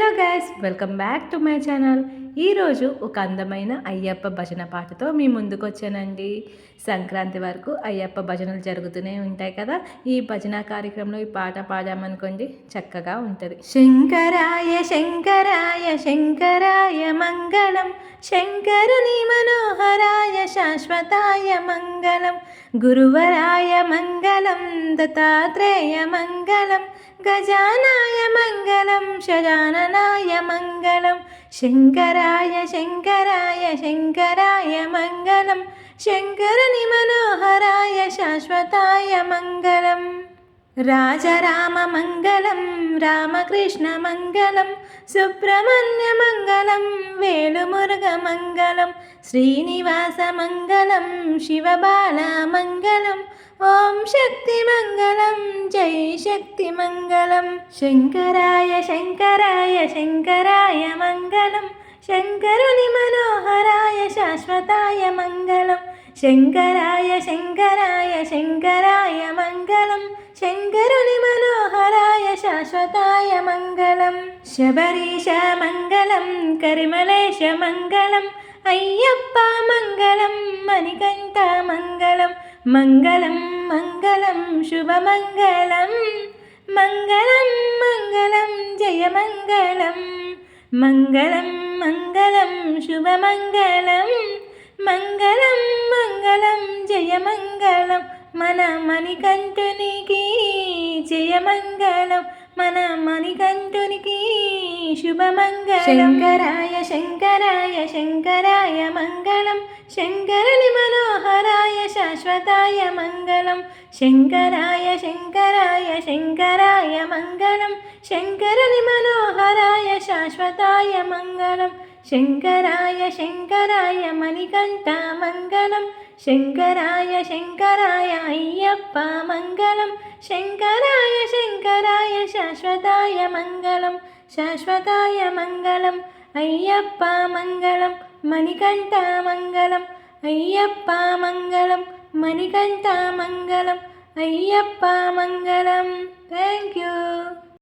Hello guys, welcome back to my channel. ఈరోజు ఒక అందమైన అయ్యప్ప భజన పాటతో మీ ముందుకు వచ్చానండి. సంక్రాంతి వరకు అయ్యప్ప భజనలు జరుగుతూనే ఉంటాయి కదా. ఈ భజన కార్యక్రమంలో ఈ పాట పాడామనుకోండి చక్కగా ఉంటుంది. శంకరాయ శంకరాయ శంకరాయ మంగళం, శంకరుని మనోహరాయ శాశ్వతాయ మంగళం, గురువరాయ మంగళం, దత్తాత్రేయ మంగళం, గజానాయ మంగళం, శజాననాయ మంగళం, శంకరాయ శంకరాయ శంకరాయ మంగళం, శంకరుని మనోహరాయ శాశ్వతాయ మంగళం, రాజరామ మంగళం, రామకృష్ణ మంగళం, సుబ్రహ్మణ్య మంగళం, వేలుమురుగ మంగళం, శ్రీనివాస మంగళం, శివబాల మంగళం, ఓం శక్తి మంగళం, జై శక్తి మంగళం, శంకరాయ శంకరాయ శంకరాయ మంగళం, శంకరుని మనోహరాయ శాశ్వతాయ మంగళం, శంకరాయ శంకరాయ శంకరాయ మంగళం, శంకరుని మనోహరాయ శాశ్వతాయ మంగళం, శబరీశ మంగళం, కరిమలేశ మంగళం, అయ్యప్ప మంగళం, మణికంఠ మంగళం, మంగళం మంగళం శుభమంగళం, మంగళం మంగళం జయ మంగళం, మంగళం మంగళం శుభమంగళం, మంగళం మంగళం జయ మంగళం, మన మణికంఠునికి జయ మంగళం, మన మణికంఠునికి శుభమంగళం, శంకరాయ శంకరాయ శంకరాయ మంగళం, శంకరుని మనోహరాయ శాశ్వతాయ మంగళం, శంకరాయ శంకరాయ శంకరాయ మంగళం, శంకరుని మనోహరాయ శాశ్వతాయ మంగళం, శంకరాయ శంకరాయ మణికంఠ మంగళం, శంకరాయ శంకరాయ అయ్యప్ప మంగళం, శంకరాయ శంకరాయ శాశ్వతాయ మంగళం, శాశ్వతాయ మంగళం, అయ్యప్ప మంగళం, మణికంఠ మంగళం, అయ్యప్ప మంగళం, మణికంఠ మంగళం, అయ్యప్ప మంగళం. Thank you.